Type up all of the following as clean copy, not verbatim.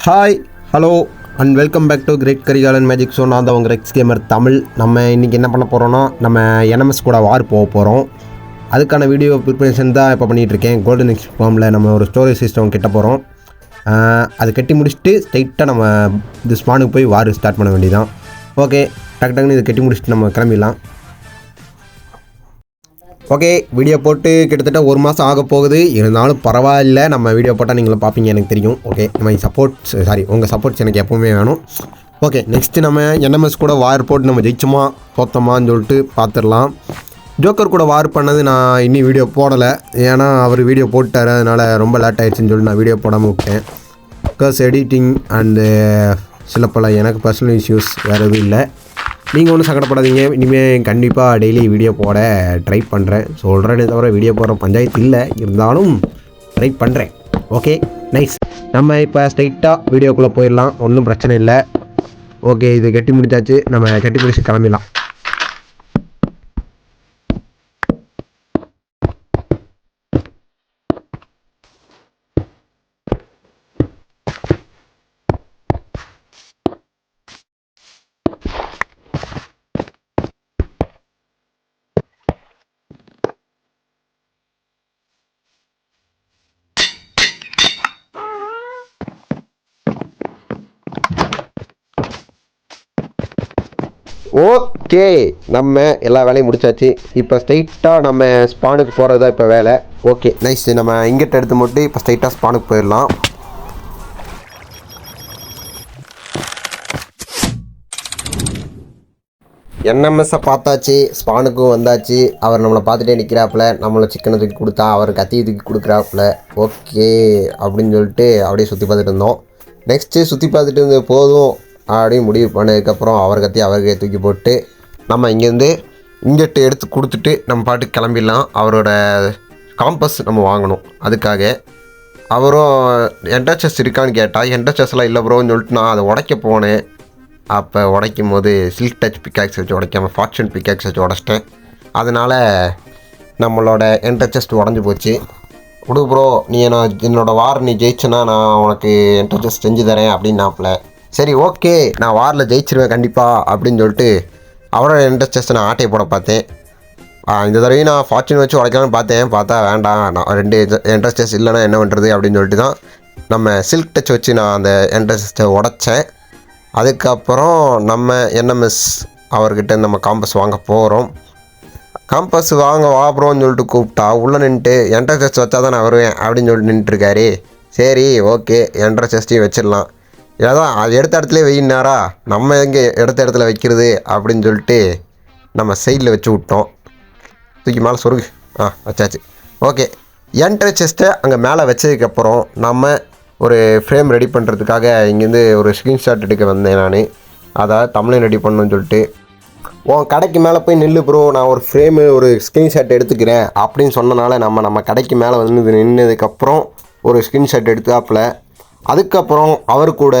Hi hello and welcome back to great Karikalan magic show. நான் தான் உங்கள் ரெக்ஸ் கேமர் தமிழ். நம்ம இன்றைக்கி என்ன பண்ண போகிறோன்னா, நம்ம என்எம்எஸ் கூட வார் போக போகிறோம். அதுக்கான வீடியோ ப்ரிப்பரேஷன் தான் இப்போ பண்ணிகிட்ருக்கேன். கோல்டன் எக்ஸ் ஃபார்மில் நம்ம ஒரு ஸ்டோரேஜ் சிஸ்டம் கிட்ட போகிறோம். அது கட்டி முடிச்சுட்டு ஸ்ட்ரைட்டாக நம்ம இது ஸ்பானுக்கு போய் வார் ஸ்டார்ட் பண்ண வேண்டியதான். ஓகே, டக்குன்னு இதை கட்டி முடிச்சுட்டு நம்ம கிளம்பிடலாம். ஓகே, வீடியோ போட்டு கிட்டத்தட்ட ஒரு மாதம் ஆக போகுது. இருந்தாலும் பரவாயில்ல, நம்ம வீடியோ போட்டால் நீங்களும் பார்ப்பீங்க, எனக்கு தெரியும். ஓகே, உங்கள் சப்போர்ட்ஸ் எனக்கு எப்போவுமே வேணும். ஓகே, நெக்ஸ்ட்டு நம்ம என்எம்எஸ் கூட வார் போட்டு நம்ம ஜெயிச்சோமா தோத்தமான்னு சொல்லிட்டு பார்த்துடலாம். ஜோக்கர் கூட வார் பண்ணது நான் இன்னும் வீடியோ போடலை, ஏன்னா அவர் வீடியோ போட்டார். அதனால் ரொம்ப லேட் ஆகிடுச்சின்னு சொல்லிட்டு நான் வீடியோ போடாமல் விட்டேன். பிகாஸ் எடிட்டிங் அண்டு சில பல எனக்கு பர்சனல் இஷ்யூஸ் வேறு எதுவும் இல்லை. நீங்கள் ஒன்றும் சங்கடப்படாதீங்க. இனிமேல் கண்டிப்பாக டெய்லி வீடியோ போட ட்ரை பண்ணுறேன். சொல்கிறேனே தவிர வீடியோ போடுற பஞ்சாயத்து இல்லை, இருந்தாலும் ட்ரை பண்ணுறேன். Okay, nice. நம்ம இப்போ ஸ்ட்ரைட்டாக வீடியோக்குள்ளே போயிடலாம், ஒன்றும் பிரச்சனை இல்லை. ஓகே, இது கட்டி முடிச்சாச்சு. நம்ம கட்டி முடிச்சு கிளம்பிடலாம். ஓகே, நம்ம எல்லா வேலையும் முடிச்சாச்சு. இப்போ ஸ்ட்ரைட்டாக நம்ம ஸ்பானுக்கு போகிறது தான் இப்போ வேலை. Okay, nice. நம்ம இங்கிட்ட எடுத்து மட்டும் இப்போ ஸ்ட்ரைட்டாக ஸ்பானுக்கு போயிடலாம். என்எம்எஸ்ஸை பார்த்தாச்சு, ஸ்பானுக்கும் வந்தாச்சு. அவர் நம்மளை பார்த்துட்டே நிற்கிறாப்புல. நம்மளை சிக்கனை தூக்கி கொடுத்தா அவர் கத்தியை தூக்கி கொடுக்குறாப்புல. ஓகே அப்படின்னு சொல்லிட்டு அப்படியே சுற்றி பார்த்துட்டு இருந்தோம். நெக்ஸ்ட்டு சுற்றி பார்த்துட்டு இருந்தது போதும் அப்படின்னு முடிவு பண்ணதுக்கப்புறம் அவர் கத்தி அவருக்கே தூக்கி போட்டு நம்ம இங்கேருந்து இங்கிட்ட எடுத்து கொடுத்துட்டு நம்ம பாட்டுக்கு கிளம்பிடலாம். அவரோட காம்பஸ் நம்ம வாங்கணும். அதுக்காக அவரும் என்டர்சஸ் இருக்கான்னு கேட்டால் என்டர்சஸ்லாம் இல்லை ப்ரோன்னு சொல்லிட்டு நான் அதை உடைக்க போனேன். அப்போ உடைக்கும் போது சில்க் டச் பிக்காக்ஸ் வச்சு உடைக்காமல் ஃபார்ச்சூன் பிக்காக்ஸ் வச்சு உடச்சிட்டேன். அதனால் நம்மளோட என்டர்சஸ்ட் உடஞ்சி போச்சு. விடு ப்ரோ, நீ என்னோடய வார் நீ ஜெயிச்சுன்னா நான் உனக்கு என்டர்சஸ்ட் செஞ்சு தரேன் அப்படின்னாப்புல. சரி ஓகே, நான் வாரில் ஜெயிச்சிருவேன் கண்டிப்பாக அப்படின்னு சொல்லிட்டு அவரோட என்டர்சஸ்ட்டை நான் ஆட்டையை போட பார்த்தேன். இந்த தடவையும் நான் ஃபார்ச்சூன் வச்சு உடைக்கலான்னு பார்த்தா வேண்டாம், நான் 2 என்டர்சஸ் இல்லைன்னா என்ன பண்ணுறது அப்படின்னு சொல்லிட்டு தான் நம்ம சில்க் டச் வச்சு நான் அந்த என்டர்சஸ்ட்டை உடைச்சேன். அதுக்கப்புறம் நம்ம என்எம்எஸ் அவர்கிட்ட நம்ம காம்பஸ் வாங்க போகிறோம். காம்பஸ் வாங்க வாப்புறோன்னு சொல்லிட்டு கூப்பிட்டா உள்ளே நின்றுட்டு என்டர்சஸ் வச்சா தான் நான் வருவேன் அப்படின்னு சொல்லிட்டு நின்றுட்டுருக்காரு. சரி ஓகே, என்டர்சஸ்ட்டையும் வச்சிடலாம். ஏதான் அது எடுத்த இடத்துல வெயினாரா, நம்ம எங்கே எடுத்த இடத்துல வைக்கிறது அப்படின்னு சொல்லிட்டு நம்ம சைடில் வச்சு விட்டோம். தூக்கி மேலே சொருகு வச்சாச்சு. ஓகே, என்டர்சஸ்ட்டை அங்கே மேலே வச்சதுக்கப்புறம் நம்ம ஒரு ஃப்ரேம் ரெடி பண்ணுறதுக்காக இங்கேருந்து ஒரு ஸ்க்ரீன்ஷாட் எடுக்க வந்தேன் நான். அதை தமிழையும் ரெடி பண்ணணும்னு சொல்லிட்டு உன் கடைக்கு மேலே போய் நில்லு ப்ரோ, நான் ஒரு ஃப்ரேமு ஒரு ஸ்க்ரீன்ஷாட் எடுத்துக்கிறேன் அப்படின்னு சொன்னனால நம்ம கடைக்கு மேலே வந்து நின்னதுக்கப்புறம் ஒரு ஸ்க்ரீன்ஷாட் எடுத்தாப்புல. அதுக்கப்புறம் அவர் கூட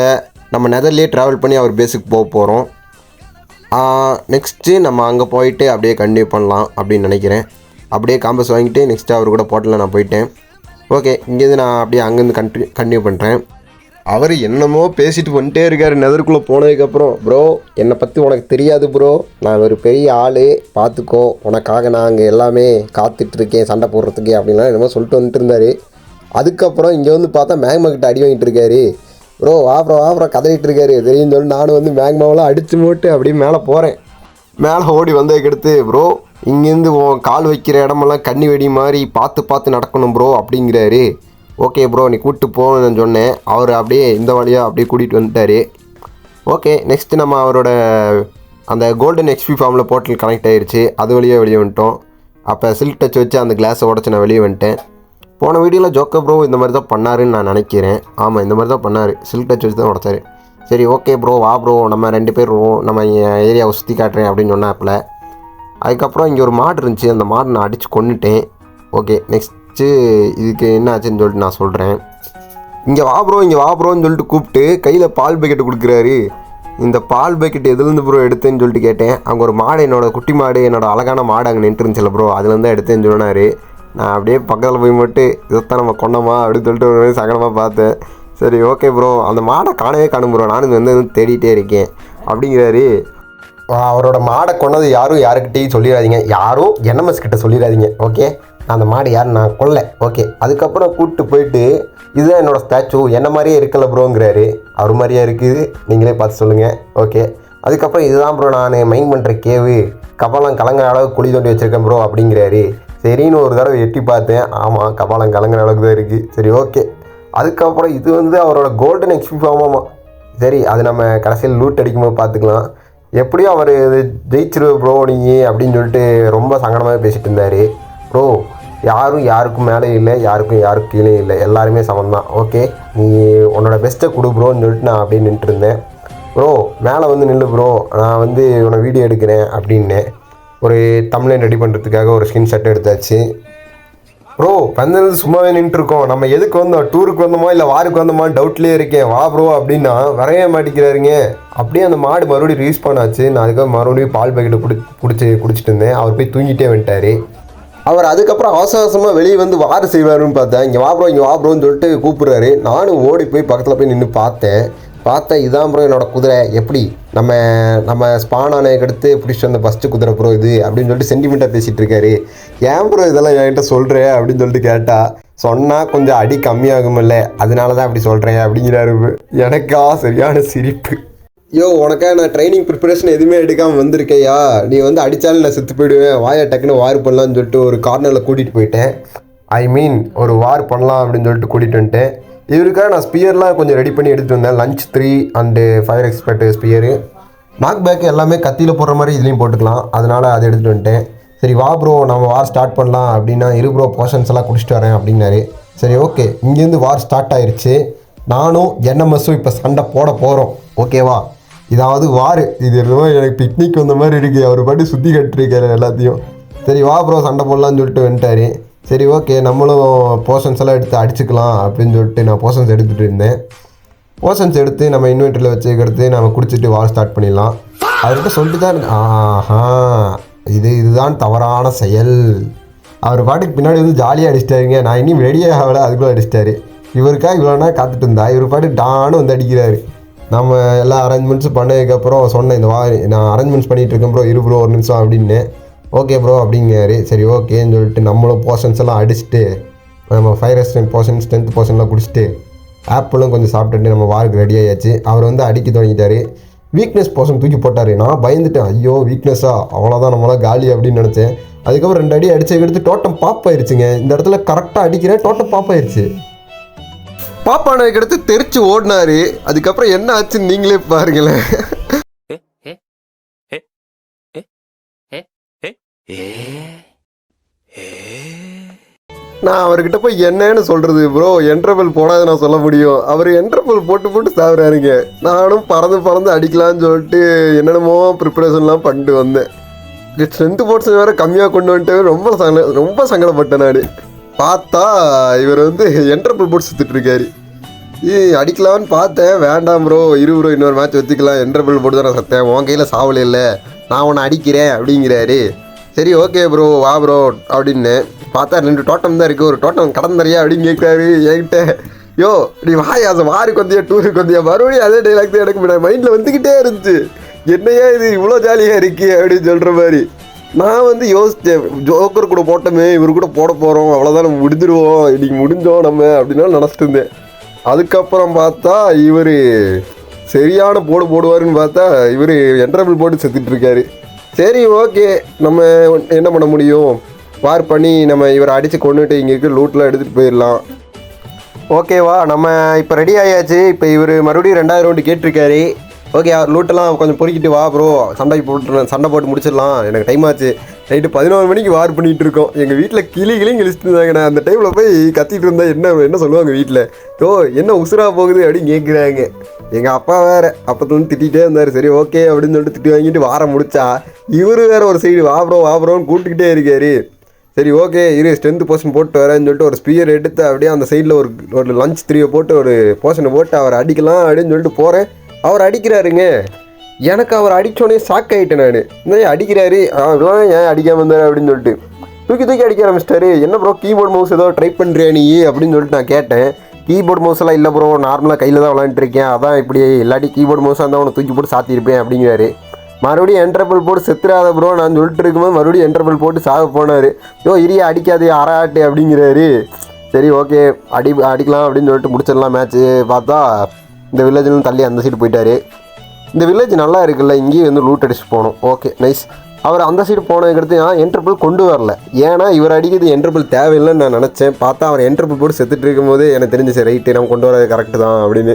நம்ம நெதர்லேயே ட்ராவல் பண்ணி அவர் பேஸுக்கு போக போகிறோம். நெக்ஸ்ட்டு நம்ம அங்கே போயிட்டு அப்படியே கண்டினியூ பண்ணலாம் அப்படின்னு நினைக்கிறேன். அப்படியே காம்பஸ் வாங்கிட்டு நெக்ஸ்ட்டு அவர் கூட போட்டலில் நான் போயிட்டேன். ஓகே, இங்கேருந்து நான் அப்படியே அங்கேருந்து கண்டினியூ பண்ணுறேன். அவர் என்னமோ பேசிட்டு வந்துட்டே இருக்கார். நெதருக்குள்ளே போனதுக்கப்புறம் ப்ரோ, என்னை பற்றி உனக்கு தெரியாது ப்ரோ, நான் ஒரு பெரிய ஆள் பார்த்துக்கோ, உனக்காக நான் அங்கே எல்லாமே காத்துட்ருக்கேன் சண்டை போடுறதுக்கு அப்படின்லாம் என்னமோ சொல்லிட்டு வந்துட்டு இருந்தார். அதுக்கப்புறம் இங்கே வந்து பார்த்தா மேக்மாக்கிட்ட அடி வாங்கிட்டு இருக்காரு. ப்ரோ வாப்ரோ கதறிட்டு இருக்காரு. தெரியும் சொல்லி நானும் வந்து மேக்மாவெலாம் அடித்து போட்டு அப்படியே மேலே போகிறேன். மேலே ஓடி வந்ததுக்கடுத்து ப்ரோ, இங்கேருந்து கால் வைக்கிற இடமெல்லாம் கண்ணி வெடி மாதிரி பார்த்து நடக்கணும் ப்ரோ அப்படிங்கிறாரு. ஓகே ப்ரோ, நீ கூப்பிட்டு போகணுன்னு சொன்னேன். அவர் அப்படியே இந்த வழியாக அப்படியே கூட்டிகிட்டு வந்துட்டார். ஓகே, நெக்ஸ்ட்டு நம்ம அவரோட அந்த கோல்டன் எக்ஸ்பி ஃபார்மில் போர்ட்டல் கனெக்ட் ஆகிடுச்சு. அது வழியாக வெளியே வந்துட்டோம். அப்போ சில்க் டச் வச்சு அந்த கிளாஸை உடச்சி நான் வெளியே வந்துட்டேன். போன வீடியோவில் ஜோக்கர் ப்ரோ இந்த மாதிரி தான் பண்ணாருன்னு நான் நினைக்கிறேன். ஆமாம், இந்த மாதிரி தான் பண்ணார். சில்க் டச் வச்சு தான் உடச்சார். சரி ஓகே ப்ரோ, வா ப்ரோ, நம்ம 2 பேர் நம்ம ஏரியாவை சுற்றி காட்டுறேன் அப்படின்னு சொன்னாப்பில். அதுக்கப்புறம் இங்கே ஒரு மாடு இருந்துச்சு, அந்த மாடு நான் அடித்து கொன்னுட்டேன். ஓகே, நெக்ஸ்ட்டு இதுக்கு என்ன ஆச்சுன்னு சொல்லிட்டு நான் சொல்கிறேன். இங்கே வா ப்ரோன்னு சொல்லிட்டு கூப்பிட்டு கையில் பால் பக்கெட்டு கொடுக்குறாரு. இந்த பால் பக்கெட் எதுலேருந்து ப்ரோ எடுத்தேன்னு சொல்லிட்டு கேட்டேன். அங்கே ஒரு மாடு, என்னோடய குட்டி மாடு, என்னோடய அழகான மாடு அங்கே நின்றுருந்துச்சில்ல ப்ரோ, அதுலேருந்து எடுத்தேன்னு சொன்னார். நான் அப்படியே பக்கத்தில் போய் மட்டும் இதைத்தான் நம்ம கொண்டோமா அப்படின்னு சொல்லிட்டு ஒரு சகனமாக பார்த்தேன். சரி ஓகே ப்ரோ, அந்த மாடை காணவே காணும் ப்ரோ, நானும் வந்து தேடிட்டே இருக்கேன் அப்படிங்கிறாரு. அவரோட மாடை கொண்டது யாரும் யாருக்கிட்டையும் சொல்லிடாதீங்க, யாரும் என்எம்எஸ் கிட்ட சொல்லிடாதீங்க. ஓகே, அந்த மாடு யார் நான் கொல்ல. ஓகே, அதுக்கப்புறம் கூப்பிட்டு போயிட்டு இதுதான் என்னோடய ஸ்டாச்சு, என்ன மாதிரியே இருக்கல ப்ரோங்கிறாரு. அவர் மாதிரியே இருக்குது, நீங்களே பார்த்து சொல்லுங்கள். ஓகே, அதுக்கப்புறம் இதுதான் ப்ரோ நான் மெயின் பண்ணுற கேவு, கபாலம் கலங்குற அளவுக்கு குழி தோண்டி வச்சுருக்கேன் ப்ரோ அப்படிங்கிறாரு. சரின்னு ஒரு தடவை எட்டி பார்த்தேன், ஆமாம் கபாலம் கலங்குற அளவுக்கு தான் இருக்குது. சரி ஓகே, அதுக்கப்புறம் இது வந்து அவரோட கோல்டன் எக்ஸ்பி ஃபார்மாமா. சரி, அது நம்ம கடைசியில் லூட் அடிக்கும்போது பார்த்துக்கலாம். எப்படியும் அவர் ஜெயிச்சிருவ ப்ரோ நீ அப்படின்னு சொல்லிட்டு ரொம்ப சங்கடமாக பேசிகிட்டு இருந்தார். ப்ரோ யாரும் யாருக்கும் மேலே இல்லை, யாருக்கும் கீழே இல்லை, எல்லாருமே சமம் தான். ஓகே, நீ உன்னோட பெஸ்ட்டை கொடு ப்ரோன்னு சொல்லிட்டு நான் அப்படியே நின்றுருந்தேன். ப்ரோ மேலே வந்து நில்லு ப்ரோ, நான் வந்து உன்னை வீடியோ எடுக்கிறேன் அப்படின்னு ஒரு தம்ப்நெயில் ரெடி பண்ணுறதுக்காக ஒரு ஸ்கிரீன்ஷாட் எடுத்தாச்சு. ப்ரோ வந்தது சும்மாவே நின்றுருக்கோம், நம்ம எதுக்கு வந்தோம், டூருக்கு வந்தோமா இல்லை வாருக்கு வந்தோமா டவுட்லேயே இருக்கேன், வா ப்ரோ அப்படின்னா வரைய மாட்டேங்கிறாருங்க. அப்படியே அந்த மாடு மறுபடியும் ரீஸ் பண்ணாச்சு. நான் அதுக்காக மறுபடியும் பால் பாக்கெட்டை குடிச்சிட்டு இருந்தேன். அவர் போய் தூங்கிட்டே வந்துட்டார். அவர் அதுக்கப்புறம் அவசரமாக வெளியே வந்து வார் செய்வாருன்னு பார்த்தேன். இங்கே வா ப்ரோன்னு சொல்லிட்டு கூப்பிட்றாரு. நானும் ஓடி போய் பக்கத்தில் போய் நின்று பார்த்தேன். இதான் ப்ரோ என்னோடய குதிரை, எப்படி நம்ம ஸ்பானானுக்கு எடுத்து பிடிச்சிட்டு வந்த ஃபஸ்ட்டு குதிரை ப்ரோ இது அப்படின்னு சொல்லிட்டு சென்டிமெண்ட்டாக பேசிகிட்டு இருக்காரு. ஏன் ப்ரோ இதெல்லாம் என்கிட்ட சொல்கிறேன் அப்படின்னு சொல்லிட்டு கேட்டால், சொன்னால் கொஞ்சம் அடி கம்மியாகுமில்ல, அதனால தான் அப்படி சொல்கிறேன் அப்படிங்கிறாரு. எனக்கா சரியான சிரிப்பு. உனக்கா நான் ட்ரைனிங் ப்ரிப்பரேஷன் எதுவுமே எடுக்காமல் வந்திருக்கையா, நீ வந்து அடித்தாலும் நான் செத்து போயிடுவேன், வாயை டக்குன்னு வார் பண்ணலான்னு சொல்லிட்டு ஒரு கார்னரில் கூட்டிகிட்டு போயிட்டேன். ஒரு வார் பண்ணலாம் அப்படின்னு சொல்லிட்டு கூட்டிகிட்டு வந்துட்டேன். இவருக்காக நான் ஸ்பியர்லாம் கொஞ்சம் ரெடி பண்ணி எடுத்துகிட்டு வந்தேன். Launch 3 and fire expert spear, knock back எல்லாமே கத்தியில் போடுற மாதிரி இதுலேயும் போட்டுக்கலாம், அதனால் அதை எடுத்துகிட்டு வந்துட்டேன். சரி வா ப்ரோ நம்ம வார் ஸ்டார்ட் பண்ணலாம் அப்படின்னா, ப்ரோ போர்ஷன்ஸ் எல்லாம் குடிச்சிட்டு வரேன் அப்படின்னாரு. சரி ஓகே, இங்கேருந்து வார் ஸ்டார்ட் ஆயிடுச்சு. நானும் என்எம்எஸும் இப்போ சண்டை போட போகிறோம். ஓகேவா, இதாவது வார் இது எனக்கு பிக்னிக் வந்த மாதிரி இருக்குது. அவர் பாட்டு சுற்றி கட்டிருக்காரு எல்லாத்தையும். சரி வா ப்ரோ சண்டை போடலான்னு சொல்லிட்டு வந்துட்டார். சரி ஓகே, நம்மளும் போர்ஷன்ஸ் எல்லாம் எடுத்து அடிச்சுக்கலாம் அப்படின்னு சொல்லிட்டு நான் போர்ஷன்ஸ் எடுத்துகிட்டு இருந்தேன். போர்ஷன்ஸ் எடுத்து நம்ம இன்வெர்ட்டரில் வச்சுக்கிறது நம்ம குடிச்சிட்டு வார் ஸ்டார்ட் பண்ணிடலாம் அவர்கிட்ட சொல்லிட்டு தான். ஆஹா, இதுதான் தவறான செயல். அவர் பாட்டுக்கு பின்னாடி வந்து ஜாலியாக அடிச்சிட்டாருங்க. நான் இன்னும் ரெடியாக ஆகலை, அதுக்குள்ளே அடிச்சிட்டாரு. இவருக்காக இவ்வளோனா காத்துட்டு இருந்தா, இவர் பாட்டு டான்னு வந்து அடிக்கிறாரு. நம்ம எல்லா அரேஞ்ச்மெண்ட்ஸும் பண்ணதுக்கப்புறம் சொன்னேன், இந்த நான் அரேஞ்ச்மெண்ட்ஸ் பண்ணிகிட்டு இருக்கேன் ப்ரோ, ப்ரோ ஒரு நிமிஷம் அப்படின்னு. ஓகே ப்ரோ அப்படிங்காரு. சரி ஓகேன்னு சொல்லிட்டு நம்மளும் போர்ஷன்ஸ் எல்லாம் அடிச்சுட்டு நம்ம ஃபயர் ரெசிஸ்டன்ட் போர்ஷன், ஸ்ட்ரென்த் போர்ஷன்லாம் குடிச்சிட்டு ஆப்பிளும் கொஞ்சம் சாப்பிட்டுட்டு நம்ம வாருக்கு ரெடி ஆகியாச்சு. அவர் வந்து அடிக்க தொடங்கிட்டார். வீக்னஸ் போர்ஷன் தூக்கி போட்டார். நான் பயந்துட்டேன், ஐயோ வீக்னஸா அவ்வளோதான் நம்மளாம் காலி அப்படின்னு நினச்சேன். அதுக்கப்புறம் 2 அடி அடிச்சதுக்கு டோட்டம் பாப் ஆயிடுச்சுங்க. இந்த இடத்துல கரெக்டாக அடிக்கிறேன், டோட்டம் பாப் ஆயிடுச்சு. பாப்பானதுக்கு எடுத்து தெரிச்சு ஓடினாரு. அதுக்கப்புறம் என்ன ஆச்சுன்னு நீங்களே பாருங்களேன். நான் அவர்கிட்ட போய் என்னன்னு சொல்கிறது ப்ரோ, என்ட்ரபிள் போடாது நான் சொல்ல முடியும். அவர் என்ட்ரபிள் போட்டு சாப்பிட்றாருங்க. நானும் பறந்து அடிக்கலான்னு சொல்லிட்டு என்னென்னமோ ப்ரிப்பரேஷன்லாம் பண்ணிட்டு வந்தேன். ஸ்ட்ரென்த் போர்ட்ஸ் வேறு கம்மியாக கொண்டு வந்துட்டு ரொம்ப சங்கடப்பட்டேன் நான். பார்த்தா இவர் வந்து என்ட்ரபிள் போட்டு சுற்றிட்டுருக்காரு. அடிக்கலான்னு பார்த்தேன், வேண்டாம் ப்ரோ ப்ரோ இன்னொரு மேட்ச் வச்சுக்கலாம், என்ட்ரபிள் போட்டு தான் நான் சத்தேன், உன் கையில் சாவலே இல்லை, நான் உன்னை அடிக்கிறேன் அப்படிங்கிறாரு. சரி ஓகே ப்ரோ வா ப்ரோ அப்படின்னு பார்த்தா 2 டோட்டம் தான் இருக்குது. ஒரு டோட்டம் கடந்தறியா அப்படின்னு கேட்குறாரு என்கிட்ட. நீ வாயாச வாருக்கு வந்தியா டூருக்கு வந்தியா, மறுபடியும் அதே டைலாக் தான் எனக்கு மைண்டில் வந்துக்கிட்டே இருந்துச்சு. என்னையா இது இவ்வளோ ஜாலியாக இருக்கு அப்படின்னு சொல்கிற மாதிரி. நான் வந்து யோசித்தேன், ஜோக்கர் கூட போட்டோமே, இவர் கூட போட போகிறோம், அவ்வளோதான் நம்ம முடிஞ்சிடுவோம், இன்றைக்கி முடிஞ்சோம் நம்ம அப்படின்னா நினச்சிட்டு இருந்தேன். அதுக்கப்புறம் பார்த்தா இவர் சரியான போடுவாருன்னு பார்த்தா இவர் என்ட்ரபிள் போட்டு செத்துட்ருக்காரு. சரி ஓகே, நம்ம என்ன பண்ண முடியும், வார் பண்ணி நம்ம இவரை அடித்து கொண்டுட்டு இங்கே இருக்க லூட்லாம் எடுத்துகிட்டு போயிடலாம். ஓகேவா, நம்ம இப்போ ரெடி ஆயாச்சு. இப்போ இவர் மறுபடியும் 2வது ரவுண்டு கேட்டிருக்காரு. ஓகே, லூட்டெல்லாம் கொஞ்சம் பொறுக்கிட்டு வா ப்ரோ, சண்டை போட்டு முடிச்சிடலாம், எனக்கு டைம் ஆச்சு. நைட்டு 11 மணிக்கு வார் பண்ணிகிட்டு இருக்கோம். எங்கள் வீட்டில் கிளியும் கிழிச்சிட்டு இருந்தாங்க. நான் அந்த டைமில் போய் கத்திட்டு இருந்தேன். என்ன சொல்லுவாங்க வீட்டில், என்ன உசுரா போகுது அப்படின்னு கேட்குறாங்க. எங்கள் அப்பா வேறு அப்போத்துலேருந்து திட்டிகிட்டே இருந்தார். சரி ஓகே அப்படின்னு சொல்லிட்டு திட்டி வாங்கிட்டு வார முடிச்சா, இவர் வேறு ஒரு சைடு வா ப்ரோன்னு கூப்பிட்டுக்கிட்டே இருக்காரு. சரி ஓகே ஸ்ட்ரென்த் போர்ஷன் போட்டு வரேன்னு சொல்லிட்டு ஒரு ஸ்பியர் எடுத்து அப்படியே அந்த சைடில் ஒரு லஞ்ச் 3 போட்டு ஒரு போர்ஷனை போட்டு அவர் அடிக்கலாம் அப்படின்னு சொல்லிட்டு போகிறேன். அவர் அடிக்கிறாருங்க. எனக்கு அவர் அடித்தோடனே ஷாக் ஆகிட்டேன் நான். இந்த அடிக்கிறாரு, ஏன் அடிக்காமல் இருந்தார் அப்படின்னு சொல்லிட்டு தூக்கி அடிக்க ஆரம்பிச்சிட்டாரு. என்ன ப்ரோ கீபோர்ட் மவுஸ் ஏதோ ட்ரை பண்ணுறியா நீ அப்படின்னு சொல்லிட்டு நான் கேட்டேன். கீபோர்டு மவுஸெல்லாம் இல்லை ப்ரோ, நார்மலாக கையில் தான் விளாண்டுருக்கேன், அதான் இப்படி இல்லாட்டி கீபோர்டு மவுஸாக இருந்தால் அவனை தூக்கி போட்டு சாத்தியிருப்பேன் அப்படிங்கிறாரு. மறுபடியும் என்ட்ரபிள் போட்டு செத்துறாத ப்ரோ நான் சொல்லிட்டு இருக்கும்போது மறுபடியும் என்ட்ரபிள் போட்டு சாக போனார். இரியா அடிக்காது அராட்டு அப்படிங்கிறாரு. சரி ஓகே அடிக்கலாம் அப்படின்னு சொல்லிட்டு முடிச்சிடலாம் மேட்ச்சு. பார்த்தா இந்த வில்லேஜ்லேருந்து தள்ளி அந்த சைடு போயிட்டார். இந்த வில்லேஜ் நல்லா இருக்குல்ல, இங்கேயும் வந்து லூட் அடிச்சு போகணும். Okay nice. அவர் அந்த சைடு போனதுக்கடுத்து என்ட்ரபிள் கொண்டு வரல, ஏன்னா இவர் அடிக்கிறது என்ட்ரபிள் தேவையில்லைன்னு நான் நினச்சேன். பார்த்தா அவர் என்ட்ரபிள் போட்டு செத்துட்டு இருக்கும்போது எனக்கு தெரிஞ்சிச்சு ரைட்டு நம்ம கொண்டு வரது கரெக்டு தான் அப்படின்னு.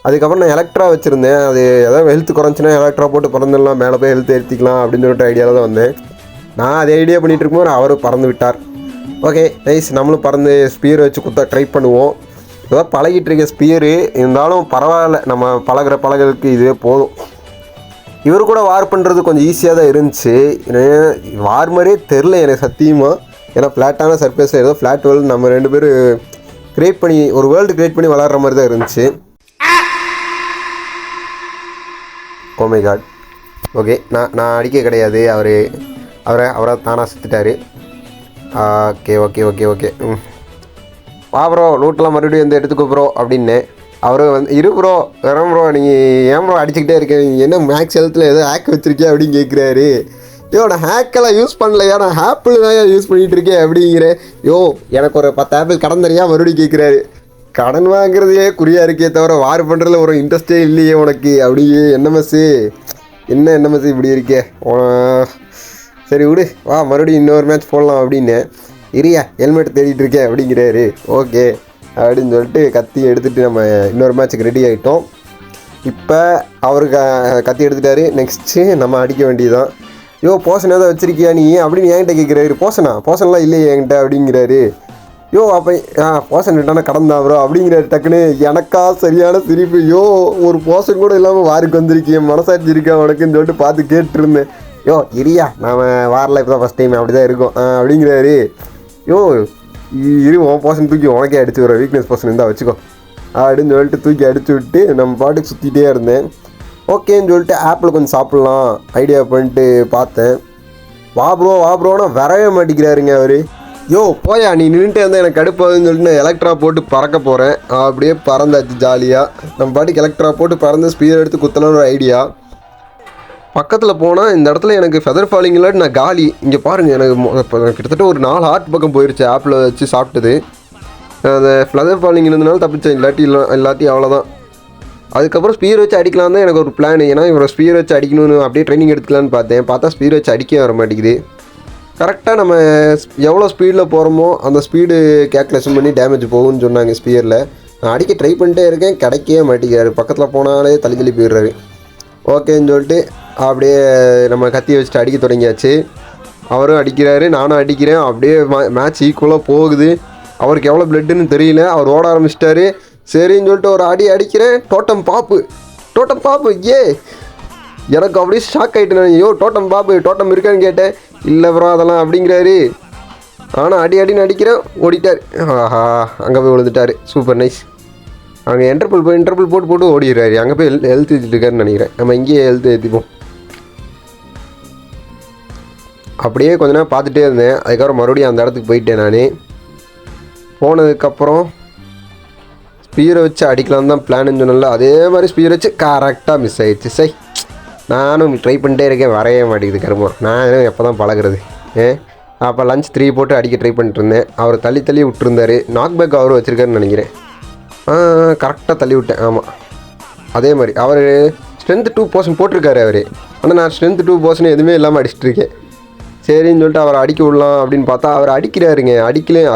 அதுக்கப்புறம் நான் எலக்ட்ரா வச்சுருந்தேன், அது ஏதாவது ஹெல்த் குறைஞ்சின்னா எலக்ட்ரா போட்டு பறந்துடலாம், மேலே போய் ஹெல்த் ஏற்றிக்கலாம் அப்படின்னு சொல்லிட்டு ஐடியாவில் தான் வந்தேன். நான் அதே ஐடியா பண்ணிகிட்டு இருக்கும்போது அவர் பறந்து விட்டார். ஓகே நைஸ், நம்மளும் பறந்து ஸ்பியர் வச்சு குத்த ட்ரை பண்ணுவோம். ஏதோ பழகிட்டு இருக்க ஸ்பியரு இருந்தாலும் பரவாயில்ல, நம்ம பழகிறதுக்கு இதுவே போதும். இவர் கூட வார் பண்ணுறது கொஞ்சம் ஈஸியாக தான் இருந்துச்சு, வார் மாதிரியே தெரில எனக்கு சத்தியமாக. ஏன்னா ஃப்ளாட்டான சர்ஃபேஸில் ஏதோ ஃப்ளாட் வேர்ல்டு நம்ம 2 பேர் க்ரியேட் பண்ணி ஒரு வேர்ல்டு க்ரியேட் பண்ணி விளாட்ற மாதிரி தான் இருந்துச்சு. Oh my God. ஓகே நான் அடிக்க கிடையாது, அவரை தானாக செத்துட்டார். ஓகே ஓகே ஓகே ஓகே வா ப்ரோ லூட்டெலாம் மறுபடியும் வந்து எடுத்துக்கோ ப்ரோ அப்படின்னு. அவர் வந்து இரு ப்ரோ வரோம் ப்ரோ, நீங்கள் ஏன் ப்ரோ அடிச்சுக்கிட்டே இருக்கேன், நீங்கள் என்ன மேக்ஸ் ஹெல்த்தில் ஏதோ ஹேக் வச்சுருக்கேன் அப்படின்னு கேட்குறாரு. நான் ஹேக்கெல்லாம் யூஸ் பண்ணலையா, நான் ஆப்பிள் தான் யூஸ் பண்ணிகிட்டு இருக்கேன் அப்படிங்கிறேன். எனக்கு ஒரு 10 ஆப்பிள் கடன் தரையா மறுபடியும் கேட்குறாரு. கடன் வாங்குறதே குறியாக இருக்கே தவிர வார் பண்ணுறதுல ஒரு இன்ட்ரெஸ்டே இல்லையே உனக்கு அப்படி. என்ன மெஸ்ஸு இப்படி இருக்கே, சரி விடு வா மறுபடியும் இன்னொரு மேட்ச் போடலாம் அப்படின்னு. இரியா ஹெல்மெட் தேடிட்டு இருக்கேன் அப்படிங்கிறாரு. ஓகே அப்படின்னு சொல்லிட்டு கத்தி எடுத்துகிட்டு நம்ம இன்னொரு மேட்ச்சுக்கு ரெடி ஆகிட்டோம். இப்போ அவருக்கு கத்தி எடுத்துட்டாரு. நெக்ஸ்ட்டு நம்ம அடிக்க வேண்டியதுதான். போஷன் ஏதாவது வச்சுருக்கியா நீ அப்படின்னு என்கிட்ட கேட்குறாரு. போஷன்லாம் இல்லையே என்கிட்ட அப்படிங்கிறாரு. அப்போ போஷன் விட்டானா கடந்தான் ப்ரோ அப்படிங்கிறாரு. டக்குன்னு எனக்கா சரியான சிரிப்பு. ஒரு போஷன் கூட இல்லாமல் வாருக்கு வந்திருக்கேன், மனசாட்சி இருக்கா உனக்குன்னு சொல்லிட்டு பார்த்து கேட்டுருந்தேன். இரியா நாம் வாரில் இப்போ தான் ஃபஸ்ட் டைம் அப்படி தான் இருக்கும் அப்படிங்கிறாரு. உன் போர்ஷன் தூக்கி உனக்கே அடிச்சு வர வீக்னஸ் போர்ஷன் இருந்தால் வச்சுக்கோ அப்படின்னு சொல்லிட்டு தூக்கி அடிச்சு விட்டு நம்ம பாட்டுக்கு சுற்றிட்டே இருந்தேன். ஓகேன்னு சொல்லிட்டு ஆப்பிள் கொஞ்சம் சாப்பிட்லாம் ஐடியா பண்ணிட்டு பார்த்தேன். வா ப்ரோனா வரவே மாட்டேங்கிறாருங்க அவர். போயா நீ நின்றுட்டு இருந்தால் எனக்கு கடுப்பாதுன்னு சொல்லிட்டு நான் எலக்ட்ரா போட்டு பறக்க போகிறேன். அப்படியே பறந்தாச்சு ஜாலியாக. நம்ம பாட்டுக்கு எலக்ட்ரா போட்டு பறந்து ஸ்பீட் எடுத்து குத்தலான்னு ஒரு ஐடியா. பக்கத்தில் போனால் இந்த இடத்துல எனக்கு ஃபெதர் ஃபாலிங் இல்லாட்டி நான் காலி. இங்கே பாருங்கள், எனக்கு கிட்டத்தட்ட ஒரு 4 ஹார்ட் பக்கம் போயிடுச்சு ஆப்பில் வச்சு சாப்பிட்டது. அந்த ஃபெதர் ஃபாலிங் இருந்தனால தப்பிச்சேன், இல்லாட்டி அவ்வளோதான். அதுக்கப்புறம் ஸ்பீர் வச்சு அடிக்கலாம் தான் எனக்கு ஒரு பிளான். ஏன்னா இவரை ஸ்பீர் வச்சு அடிக்கணும்னு அப்படியே ட்ரைனிங் எடுத்துக்கலான்னு பார்த்தா ஸ்பீர் வச்சு அடிக்க வர மாட்டேங்குது. கரெக்டாக நம்ம எவ்வளோ ஸ்பீடில் போகிறோமோ அந்த ஸ்பீடு கேல்குலேஷன் பண்ணி டேமேஜ் போகும்னு சொன்னாங்க ஸ்பீரில். நான் அடிக்க ட்ரை பண்ணிட்டே இருக்கேன், கிடைக்கவே மாட்டேங்கிறாரு. பக்கத்தில் போனாலே தள்ளி போயிடுறாரு. ஓகேன்னு சொல்லிட்டு அப்படியே நம்ம கத்தி வச்சுட்டு அடிக்க தொடங்கியாச்சு. அவரும் அடிக்கிறாரு, நானும் அடிக்கிறேன். அப்படியே மேட்ச் ஈக்குவலாக போகுது. அவருக்கு எவ்வளோ பிளட்டுன்னு தெரியல, அவர் ஓட ஆரம்பிச்சிட்டாரு. சரின்னு சொல்லிட்டு ஒரு அடிக்கிறேன். டோட்டம் பாப்பு எனக்கு அப்படியே ஷாக் ஆகிட்டேன். டோட்டம் இருக்கான்னு கேட்டேன். இல்லை ப்ரோ அதெல்லாம் அப்படிங்கிறாரு. ஆனால் அடின்னு அடிக்கிறேன், ஓடிட்டார். ஆஹா அங்கே போய் விழுந்துட்டார். Super nice. அங்கே இன்டர்பிள் போட்டு ஓடிடுறாரு. அங்கே போய் ஹெல்த் ஏற்றிட்டு இருக்காருன்னு நினைக்கிறேன். நம்ம இங்கேயே ஹெல்த் ஏற்றிப்போம். அப்படியே கொஞ்ச நேரம் பார்த்துட்டே இருந்தேன். அதுக்கப்புறம் மறுபடியும் அந்த இடத்துக்கு போயிட்டேன். நான் போனதுக்கப்புறம் ஸ்பீரை வச்சு அடிக்கலாம் தான் பிளான்னு சொன்னல, அதே மாதிரி ஸ்பீரை வச்சு கரெக்டாக மிஸ் ஆகிடுச்சு. நானும் ட்ரை பண்ணிட்டே இருக்கேன், வரைய மாட்டேங்குது கருமம். நான் எப்போ தான் பழகிறது. அப்போ லஞ்ச் 3 போட்டு அடிக்க ட்ரை பண்ணிட்டு இருந்தேன். அவர் தள்ளி விட்டுருந்தார். நாக் பேக் அவர் வச்சுருக்காருன்னு நினைக்கிறேன். கரெக்டாக தள்ளி விட்டேன். ஆமாம் அதே மாதிரி அவர் ஸ்ட்ரென்த் 2% போட்டிருக்காரு அவர். ஆனால் நான் ஸ்ட்ரென்த் 2% எதுவுமே இல்லாமல் அடிச்சிட்ருக்கேன். சரின்னு சொல்லிட்டு அவரை அடிக்க விடலாம் அப்படின்னு பார்த்தா அவர் அடிக்கிறாருங்க.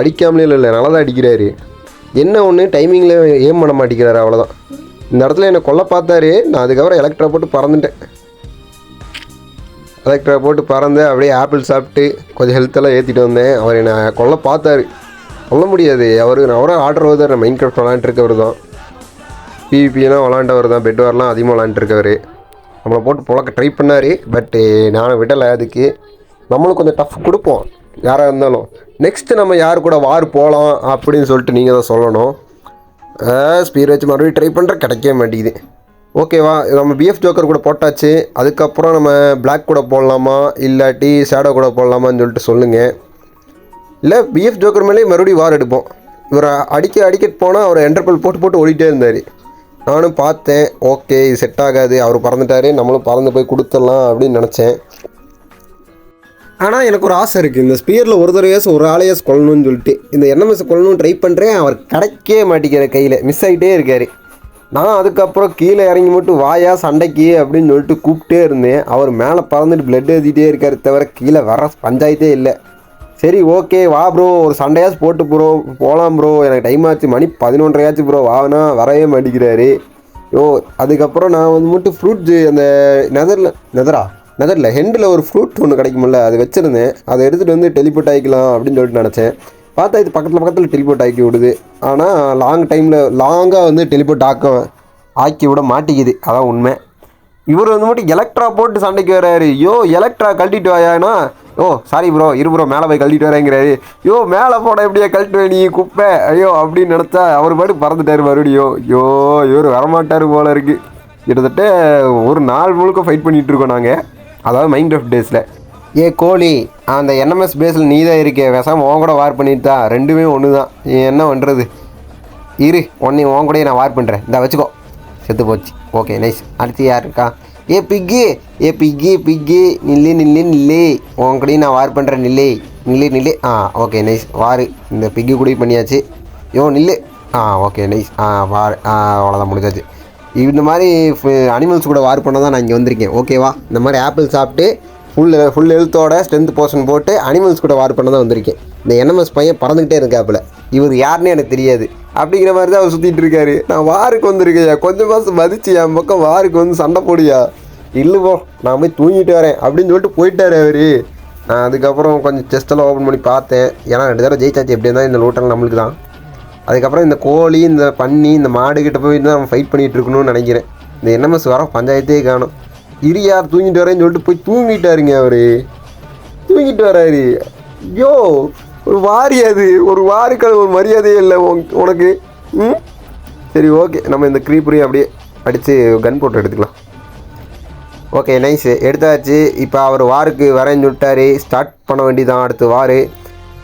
அடிக்காமலே இல்லை, நல்லா தான் அடிக்கிறாரு. என்ன ஒன்று டைமிங்கில் ஏம் பண்ண மாட்டேங்கிறாரு, அவ்வளோதான். இந்த இடத்துல என்னை கொல்ல பார்த்தாரு. நான் அதுக்கப்புறம் எலக்ட்ரா போட்டு பறந்துட்டேன். பறந்து அப்படியே ஆப்பிள் சாப்பிட்டு கொஞ்சம் ஹெல்த்தெல்லாம் ஏற்றிட்டு வந்தேன். அவர் என்னை கொல்ல பார்த்தாரு, சொல்ல முடியாது. அவரை ஆர்டர் வருதார். மைண்ட் கிராஃப்ட் விளாண்டுருக்கவர் தான், பிவிபிலாம் விளாண்டவர் தான், பெட் வார்லாம் அதிகமாக விளாண்டுருக்கவர். நம்மளை போட்டு புழக்க ட்ரை பண்ணார். பட்டு நானும் விடலை. அதுக்கு நம்மளும் கொஞ்சம் டஃப் கொடுப்போம் யாராக இருந்தாலும். நெக்ஸ்ட்டு நம்ம யார் கூட வார் போகலாம் அப்படின்னு சொல்லிட்டு நீங்கள் தான் சொல்லணும். ஸ்பீட் வச்சு மறுபடியும் ட்ரை பண்ணுற கிடைக்கவே மாட்டேங்குது. ஓகேவா, நம்ம பிஎஃப் ஜோக்கர் கூட போட்டாச்சு. அதுக்கப்புறம் நம்ம பிளாக் கூட போடலாமா இல்லாட்டி ஷேடோ கூட போடலாமான்னு சொல்லிட்டு சொல்லுங்கள். இல்லை பிஎஃப் ஜோக்கர் மேலேயே மறுபடியும் வார் எடுப்போம். இவரை அடிக்க போனால் அவர் என்டர்பல் போட்டு ஓடிட்டே இருந்தார். நானும் பார்த்தேன், ஓகே இது செட் ஆகாது, அவர் பறந்துட்டார், நம்மளும் பறந்து போய் கொடுத்துடலாம் அப்படின்னு நினச்சேன். ஆனால் எனக்கு ஒரு ஆசை இருக்குது, இந்த ஸ்பியரில் ஒரு தடவையாச்சும் ஒரு ஆளையாச்சும் கொள்ளணும்னு சொல்லிட்டு இந்த என்எம்எஸ் கொள்ளணும்னு ட்ரை பண்ணுறேன். அவர் கிடைக்கவே மாட்டேங்கிற, கையில் மிஸ் ஆகிட்டே இருக்கார். நான் அதுக்கப்புறம் கீழே இறங்கி மட்டும் வாயா சண்டைக்கு அப்படின்னு சொல்லிட்டு கூப்பிட்டே இருந்தேன். அவர் மேலே பறந்துட்டு பிளட் எழுதிட்டே இருக்காரு தவிர கீழே வர பஞ்சாயத்தே இல்லை. சரி ஓகே வா ப்ரோ, ஒரு சண்டையாச்சும் போட்டு ப்ரோ போகலாம் ப்ரோ, எனக்கு டைம் ஆச்சு, மணி 11:30 ப்ரோ, வானா வரவே மாட்டேங்கிறாரு. அதுக்கப்புறம் நான் வந்து மட்டும் ஃப்ரூட்ஸு அந்த நெதரில் ஹெண்டில் ஒரு ஃப்ரூட் ஒன்று கிடைக்குமில்ல, அது வச்சுருந்தேன். அதை எடுத்துகிட்டு வந்து டெலிபோர்ட் ஆகிக்கலாம் அப்படின்னு சொல்லிட்டு நினச்சேன். பார்த்தா இது பக்கத்தில் டெலிபோர்ட் ஆக்கி விடுது. ஆனால் லாங்காக வந்து டெலிபோர்ட் ஆக்கி விட மாட்டேங்குது, அதான் உண்மை. இவர் வந்து மட்டும் எலக்ட்ரா போட்டு சண்டைக்கு வர்றாரு. எலக்ட்ரா கழட்டிட்டு வாயானா, சாரி ப்ரோ இரு ப்ரோ மேலே போய் கழட்டிட்டு வரேங்கிறாரு. மேலே போட எப்படியா கழட்டு நீ குப்பை அப்படின்னு நினச்சா அவர் பாட்டு பறந்துட்டார் மறுபடியும். இவர் வரமாட்டார் போல இருக்குது. கிட்டத்தட்ட ஒரு நாள் முழுக்க ஃபைட் பண்ணிகிட்ருக்கோம் நாங்கள், அதாவது மைன்கிராஃப்ட் டேஸில். கோழி, அந்த என்எம்எஸ் பேஸில் நீ தான் இருக்கே, விஷம் உன் கூட வார் பண்ணிட்டு தான், ரெண்டுமே ஒன்று தான். என்ன பண்ணுறது, இரு உன் கூடயே நான் வார் பண்ணுறேன், இந்த வச்சுக்கோ. செத்து போச்சு. Okay nice. அடுத்து யார் இருக்கா? பிக்கி நில்லு உன் கூடயும் நான் வார் பண்ணுறேன், நில்லு. Okay nice. வார் இந்த பிக்கி கூட பண்ணியாச்சு. நில்லு. Okay nice. வார். அவ்வளோதான், முடிஞ்சாச்சு. இந்த மாதிரி அனிமல்ஸ் கூட வார் பண்ண தான் நான் இங்கே வந்திருக்கேன். ஓகேவா, இந்த மாதிரி ஆப்பிள் சாப்பிட்டு ஃபுல் ஹெல்த்தோட ஸ்ட்ரென்த் போர்ஷன் போட்டு அனிமல்ஸ் கூட வார் பண்ண தான் வந்திருக்கேன். இந்த என்எம்எஸ் பையன் பறந்துக்கிட்டே இருக்காப்புல, இவர் யாருன்னு எனக்கு தெரியாது அப்படிங்கிற மாதிரி தான் அவர் சுற்றிட்டு இருக்காரு. நான் வாருக்கு வந்திருக்கையா, கொஞ்சம் மாதம் மதிச்சு என் பக்கம் வாருக்கு வந்து சண்டை போடியா. இல்லைப்போ நான் போய் தூங்கிட்டு வரேன் அப்படின்னு சொல்லிட்டு போயிட்டார் அவர். நான் அதுக்கப்புறம் கொஞ்சம் செஸ்டெல்லாம் ஓப்பன் பண்ணி பார்த்தேன். ஏன்னா 2 தடவை ஜெயிச்சாச்சு, எப்படி இருந்தால் இந்த லூட்டெல்லாம் நம்மளுக்கு தான். அதுக்கப்புறம் இந்த கோழி, இந்த பன்னி, இந்த மாடுகிட்ட போய் தான் நம்ம ஃபைட் பண்ணிகிட்டு இருக்கணும்னு நினைக்கிறேன். இந்த என்எம்எஸ் வர பஞ்சாயத்தே காணும். யார் தூங்கிட்டு வரேன்னு சொல்லிட்டு போய் தூங்கிட்டாருங்க அவர். தூங்கிட்டு வராரு. ஒரு வாரி, அது ஒரு வாருக்கள் ஒரு மரியாதையே இல்லை உனக்கு. சரி ஓகே, நம்ம இந்த க்ரீப்பரையும் அப்படியே அடித்து கன் போட்டு எடுத்துக்கலாம். ஓகே நைஸு, எடுத்தாச்சு. இப்போ அவர் வாருக்கு வரேன்னு சொல்லிட்டாரு, ஸ்டார்ட் பண்ண வேண்டியதான் அடுத்து வார்.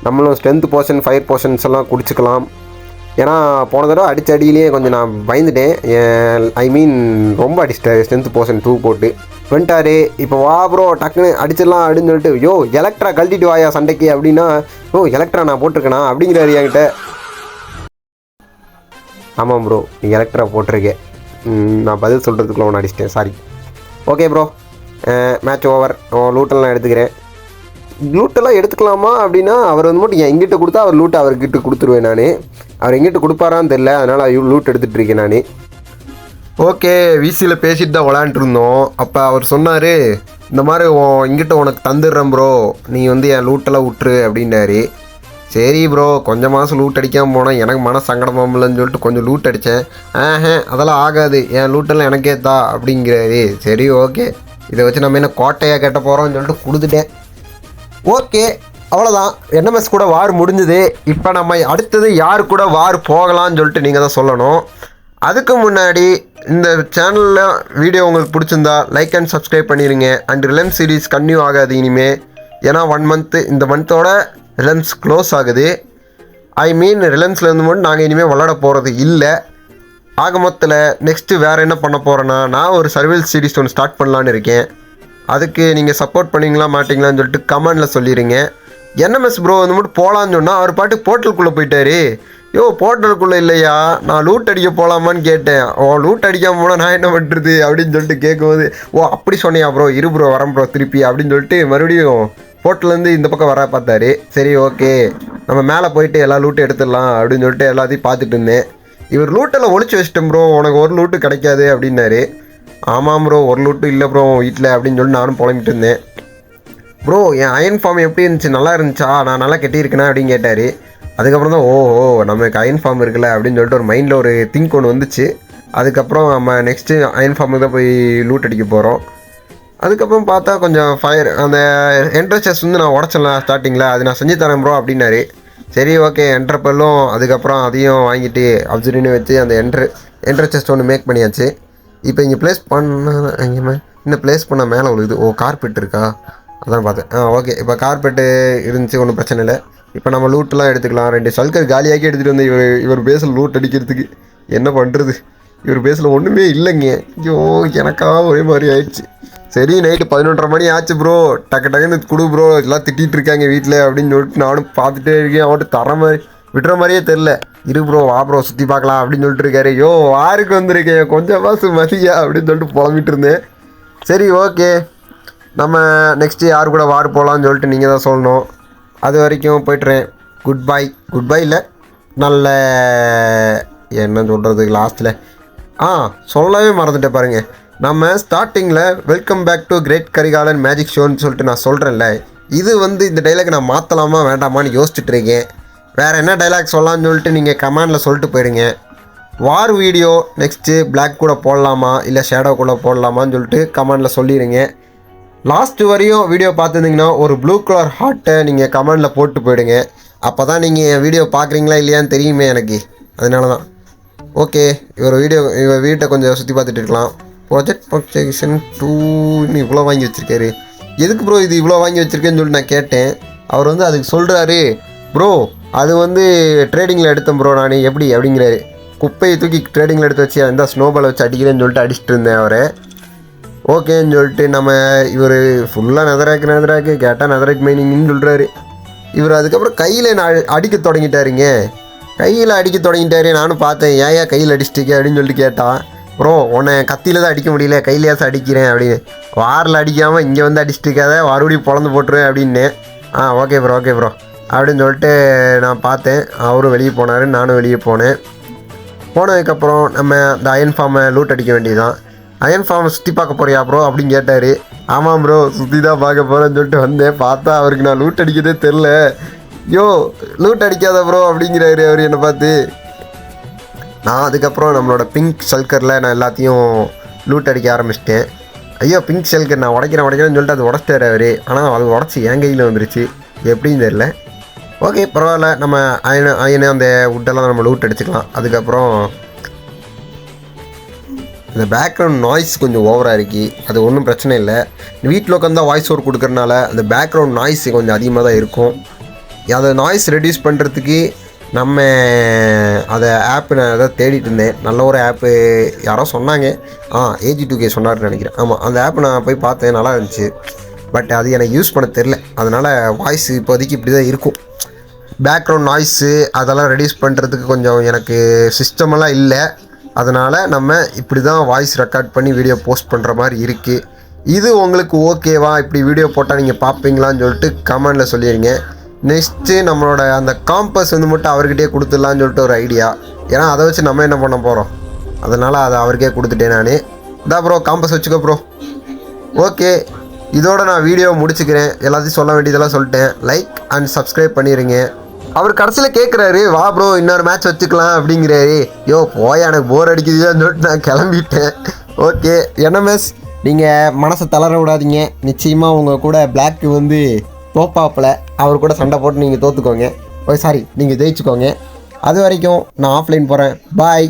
நம்மளும் ஸ்ட்ரென்த் போர்ஷன், ஃபயர் போர்ஷன்ஸ் எல்லாம் குடிச்சிக்கலாம். ஏன்னா போன தடவை அடித்த அடியிலேயே கொஞ்சம் நான் பயந்துட்டேன். ரொம்ப அடிச்சிட்டாரு ஸ்ட்ரென்த் போர்ஷன் 2 போட்டு வந்துட்டாரு. இப்போ வா ப்ரோ டக்குன்னு அடிச்சிடலாம் அப்படின்னு சொல்லிட்டு, எலக்ட்ரா கழட்டிட்டு வாயா சண்டைக்கு அப்படின்னா, எலக்ட்ரா நான் போட்டிருக்கேனா அப்படிங்கிறாரு என்கிட்ட. ஆமாம் ப்ரோ, நீ எலக்ட்ரா போட்டிருக்கேன், நான் பதில் சொல்கிறதுக்குள்ள ஒன்று அடிச்சிட்டேன், sorry. Okay bro, match over. லூட்டெல்லாம் எடுத்துக்கிறேன். லூட்டெல்லாம் எடுத்துக்கலாமா அப்படின்னா, அவர் வந்து மட்டும் எங்கிட்ட கொடுத்தா அவர் லூட்டை அவர்கிட்ட கொடுத்துருவேன் நான். அவர் எங்கிட்ட கொடுப்பாரான்னு தெரில, அதனால் லூட் எடுத்துகிட்டு இருக்கேன் நான். ஓகே, விசியில் பேசிட்டு தான் விளாண்டுருந்தோம். அப்போ அவர் சொன்னார், இந்த மாதிரி இங்கிட்ட உனக்கு தந்துடுறேன் ப்ரோ, நீ வந்து என் லூட்டெல்லாம் விட்டுரு அப்படின்னாரு. சரி ப்ரோ, கொஞ்சம் மாதம் லூட் அடிக்காமல் போனால் எனக்கு மன சங்கடமாகலன்னு சொல்லிட்டு கொஞ்சம் லூட் அடித்தேன். அதெல்லாம் ஆகாது, என் லூட்டெல்லாம் எனக்கே தான் அப்படிங்கிறாரு. சரி ஓகே, இதை வச்சு நம்ம என்ன கோட்டையாக கட்ட போகிறோம்னு சொல்லிட்டு கொடுத்துட்டேன். ஓகே, அவ்வளோதான், என்எம்எஸ் கூட வார் முடிஞ்சுது. இப்போ நம்ம அடுத்தது யார் கூட வார் போகலான்னு சொல்லிட்டு நீங்கள் தான் சொல்லணும். அதுக்கு முன்னாடி இந்த சேனலில் வீடியோ உங்களுக்கு பிடிச்சிருந்தா லைக் அண்ட் சப்ஸ்கிரைப் பண்ணிடுங்க. அண்ட் ரிலயன்ஸ் சீரிஸ் கன்டினியூ ஆகாது இனிமேல். ஏன்னா 1 மந்த்து, இந்த மந்தோட ரிலயன்ஸ் க்ளோஸ் ஆகுது. ரிலயன்ஸில் இருந்து மட்டும் நாங்கள் இனிமேல் விளாட போகிறது இல்லை. ஆக மொத்தத்தில் நெக்ஸ்ட்டு வேறு என்ன பண்ண போகிறேன்னா, நான் ஒரு சர்வைவல் சீரிஸ் ஒன்று ஸ்டார்ட் பண்ணலான்னு இருக்கேன். அதுக்கு நீங்கள் சப்போர்ட் பண்ணிங்களா மாட்டிங்களான்னு சொல்லிட்டு கமெண்டில் சொல்லிடுங்க. என்எம்எஸ் ப்ரோ வந்து மட்டும் போகலான்னு சொன்னால் அவர் பாட்டுக்கு போர்ட்டலுக்குள்ளே போயிட்டார். போர்ட்டலுக்குள்ளே இல்லையா, நான் லூட் அடிக்க போகலாமான்னு கேட்டேன். லூட் அடிக்காமல் போனால் நான் என்ன பண்ணுறது அப்படின்னு சொல்லிட்டு கேட்கும்போது, அப்படி சொன்னியா ப்ரோ, இரு ப்ரோ வரேன் ப்ரோ திருப்பி அப்படின்னு சொல்லிட்டு மறுபடியும் போர்ட்டலேருந்து இந்த பக்கம் வர பார்த்தாரு. சரி ஓகே, நம்ம மேலே போயிட்டு எல்லா லூட்டும் எடுத்துடலாம் அப்படின்னு சொல்லிட்டு எல்லாத்தையும் பார்த்துட்டு இருந்தேன். இவர் லூட்டெல்லாம் ஒழிச்சு வச்சிட்டேன் ப்ரோ, உனக்கு ஒரு லூட்டு கிடைக்காது அப்படின்னாரு. ஆமாம் ப்ரோ, ஒரு லூட்டும் இல்லை ப்ரோ வீட்டில் அப்படின்னு சொல்லி நானும் புலம்பிட்டு இருந்தேன். ப்ரோ என் அயன் ஃபார்ம் எப்படி இருந்துச்சு, நல்லா இருந்துச்சா, நான் நல்லா கட்டியிருக்கேனா அப்படின்னு கேட்டார். அதுக்கப்புறம் தான் நமக்கு அயன் ஃபார்ம் இருக்குல்ல அப்படின்னு சொல்லிட்டு ஒரு மைண்டில் ஒரு திங்க் ஒன்று வந்துச்சு. அதுக்கப்புறம் நம்ம நெக்ஸ்ட்டு அயன் ஃபார்முக்கு தான் போய் லூட் அடிக்க போகிறோம். அதுக்கப்புறம் பார்த்தா கொஞ்சம் ஃபயர் அந்த என்ட்ரஸ் செஸ்ட் வந்து நான் உடச்சிடலாம் ஸ்டார்டிங்கில், அது நான் செஞ்சு தரேன் ப்ரோ அப்படின்னாரு. சரி ஓகே, என்ட்ரப்பெல்லும் அதுக்கப்புறம் அதையும் வாங்கிட்டு அப்சர்வ்னு வச்சு அந்த என்ட்ரஸ் செஸ்ட் ஒன்று மேக் பண்ணியாச்சு. இப்போ இங்கே ப்ளேஸ் பண்ண இன்னும் ப்ளேஸ் பண்ண மேலே விழுகுது. கார்பெட் இருக்கா, அதான் பார்த்தேன். ஓகே, இப்போ கார்பெட்டு இருந்துச்சு, ஒன்றும் பிரச்சனை இல்லை. இப்போ நம்ம லூட்டெலாம் எடுத்துக்கலாம். 2 சல்கர் காலியாக்கி எடுத்துகிட்டு வந்தேன் இவர் பேஸில் லூட் அடிக்கிறதுக்கு. என்ன பண்ணுறது, இவர் பேஸில் ஒன்றுமே இல்லைங்க. ஐயோ எனக்காக ஒரே மாதிரி ஆயிடுச்சு. சரி நைட்டு 11:30 மணி ஆச்சு ப்ரோ, டக்குன்னு கொடு ப்ரோ, எல்லாம் திட்டிகிட்டு இருக்காங்க வீட்டில் அப்படின்னு சொல்லிட்டு நானும் பார்த்துட்டே இருக்கேன். அவன்ட்டு தர மாதிரி விட்டுற மாதிரியே தெரில. இரு ப்ரோ வா ப்ரோ சுற்றி பார்க்கலாம் அப்படின்னு சொல்லிட்டு இருக்காரு. யோ வாருக்கு வந்திருக்கேன் கொஞ்சம் மாசு மதியா அப்படின்னு சொல்லிட்டு புலம்பிட்டு இருந்தேன். சரி ஓகே, நம்ம நெக்ஸ்ட்டு யார் கூட வார் போகலான்னு சொல்லிட்டு நீங்கள் தான் சொல்லணும். அது வரைக்கும் போய்ட்டுறேன். Good bye. குட் பை இல்லை, நல்ல என்ன சொல்கிறதுக்கு லாஸ்ட்டில் சொல்லவே மறந்துட்டேன் பாருங்கள். நம்ம ஸ்டார்டிங்கில் welcome back to great Karikalan magic ஷோன்னு சொல்லிட்டு நான் சொல்கிறேன்ல, இது வந்து இந்த டைலாக் நான் மாற்றலாமா வேண்டாமான்னு யோசிச்சுட்டு இருக்கேன். வேறு என்ன டைலாக் சொல்லலான்னு சொல்லிட்டு நீங்கள் கமெண்டில் சொல்லிட்டு போயிடுங்க. வார் வீடியோ நெக்ஸ்ட்டு பிளாக் கூட போடலாமா இல்லை ஷேடோ கூட போடலாமான்னு சொல்லிட்டு கமெண்டில் சொல்லிடுங்க. லாஸ்ட்டு வரையும் வீடியோ பார்த்துருந்தீங்கன்னா ஒரு ப்ளூ கலர் ஹார்ட்டை நீங்கள் கமெண்டில் போட்டு போயிடுங்க. அப்போ தான் நீங்கள் என் வீடியோ பார்க்குறீங்களா இல்லையான்னு தெரியுமே எனக்கு. அதனால தான். ஓகே, இவர் வீட்டை கொஞ்சம் சுற்றி பார்த்துட்டு இருக்கலாம். ப்ராஜெக்ட் பர்ச்சேஷன் 2 இவ்வளோ வாங்கி வச்சுருக்காரு. எதுக்கு ப்ரோ இது இவ்வளோ வாங்கி வச்சுருக்கேன்னு சொல்லிட்டு நான் கேட்டேன். அவர் வந்து அதுக்கு சொல்கிறாரு, ப்ரோ அது வந்து ட்ரேடிங்கில் எடுத்தேன் ப்ரோ நான் எப்படி அப்படிங்கிறாரு. குப்பையை தூக்கி ட்ரேடிங்கில் எடுத்து வச்சு அந்த ஸ்னோபால் வச்சு அடிக்கிறேன்னு சொல்லிட்டு அடிச்சுட்டு இருந்தேன் அவரை. ஓகேன்னு சொல்லிட்டு நம்ம இவர் ஃபுல்லாக நெதராக்கு கேட்டால் நெதராக் மைனிங்னு சொல்கிறாரு. இவர் அதுக்கப்புறம் கையில் அடிக்க தொடங்கிட்டாருங்க. கையில் அடிக்க தொடங்கிட்டாரு. நானும் பார்த்தேன், ஏன் கையில் அடிச்சிட்டிக்க அப்படின்னு சொல்லிட்டு கேட்டான். ப்ரோ உன்னை கத்தியில் தான் அடிக்க முடியல, கையிலேயாச்சும் அடிக்கிறேன் அப்படின்னு. வாரில் அடிக்காமல் இங்கே வந்து அடிச்சுட்டு இருக்காத, மறுபடியும் பொழந்து போட்டுருவேன் அப்படின்னு. ஓகே ப்ரோ அப்படின்னு சொல்லிட்டு நான் பார்த்தேன். அவரும் வெளியே போனார், நானும் வெளியே போனேன். போனதுக்கப்புறம் நம்ம இந்த அயன் ஃபார்மை லூட் அடிக்க வேண்டியதுதான். அயன் ஃபார்மை சுற்றி பார்க்க போறியா ப்ரோ அப்படின்னு கேட்டார். ஆமாம் ப்ரோ சுற்றி தான் பார்க்க போகிறேன்னு சொல்லிட்டு வந்தேன். பார்த்தா அவருக்கு நான் லூட் அடிக்கிறதே தெரில. யோ லூட் அடிக்காத ப்ரோ அப்படிங்கிறாரு அவர் என்னை பார்த்து. நான் அதுக்கப்புறம் நம்மளோட பிங்க் ஷல்கரில் நான் எல்லாத்தையும் லூட் அடிக்க ஆரம்பிச்சிட்டேன். ஐயோ பிங்க் ஷல்கர் நான் உடைக்கிறேன்னு சொல்லிட்டு அது உடச்சிட்டாரு அவர். ஆனால் அது உடச்சி என் கையில் வந்துருச்சு, எப்படின்னு தெரில. ஓகே பரவாயில்ல, நம்ம அயனு அந்த வுட்டெல்லாம் நம்ம லூட் அடிச்சுக்கலாம். அதுக்கப்புறம் இந்த பேக்ரவுண்ட் நாய்ஸ் கொஞ்சம் ஓவராக இருக்குது, அது ஒன்றும் பிரச்சனை இல்லை. வீட்டில் உட்காந்து வாய்ஸ் ஓவர் கொடுக்குறனால அந்த பேக்ரவுண்ட் நாய்ஸ் கொஞ்சம் அதிகமாக தான் இருக்கும். அதை நாய்ஸ் ரெடியூஸ் பண்ணுறதுக்கு நம்ம அதை ஆப்பு நான் எதாவது தேடிட்டு இருந்தேன். நல்ல ஒரு ஆப்பு யாரோ சொன்னாங்க, AG2K சொன்னார்னு நினைக்கிறேன். ஆமாம் அந்த ஆப்பு நான் போய் பார்த்தேன், நல்லா இருந்துச்சு. பட் அது எனக்கு யூஸ் பண்ண தெரில. அதனால் வாய்ஸ் இப்போதைக்கு இப்படி தான் இருக்கும். பேக்ரவுண்ட் நாய்ஸு அதெல்லாம் ரெடியூஸ் பண்ணுறதுக்கு கொஞ்சம் எனக்கு சிஸ்டமெல்லாம் இல்லை. அதனால் நம்ம இப்படி தான் வாய்ஸ் ரெக்கார்ட் பண்ணி வீடியோ போஸ்ட் பண்ணுற மாதிரி இருக்குது. இது உங்களுக்கு ஓகேவா, இப்படி வீடியோ போட்டால் நீங்கள் பார்ப்பீங்களான்னு சொல்லிட்டு கமெண்டில் சொல்லிடுங்க. நெக்ஸ்ட்டு நம்மளோட அந்த காம்பஸ் வந்து மட்டும் அவர்கிட்டே கொடுத்துடலான்னு சொல்லிட்டு ஒரு ஐடியா. ஏன்னா அதை வச்சு நம்ம என்ன பண்ண போகிறோம், அதனால் அதை அவருக்கே கொடுத்துட்டேன் நான். இதான் ப்ரோ காம்பஸ் வச்சுக்கோ ப்ரோ. ஓகே, இதோட நான் வீடியோ முடிச்சுக்கிறேன். எல்லாத்தையும் சொல்ல வேண்டியதெல்லாம் சொல்லிட்டேன். லைக் அண்ட் சப்ஸ்கிரைப் பண்ணிடுங்க. அவர் கடைசியில் கேட்குறாரு, வா ப்ரோ இன்னொரு மேட்ச் வச்சுக்கலாம் அப்படிங்கிறாரு. போய் எனக்கு போர் அடிக்குதுன்னு சொல்லிட்டு நான் கிளம்பிட்டேன். ஓகே NMS, நீங்கள் மனசை தளர விடாதீங்க. நிச்சயமாக உங்கள் கூட பிளாக் வந்து தோப்பாப்பில் அவர் கூட சண்டை போட்டு நீங்கள் தோற்றுக்கோங்க. சாரி நீங்கள் ஜெயிச்சுக்கோங்க. அது வரைக்கும் நான் ஆஃப்லைன் போகிறேன். பாய்.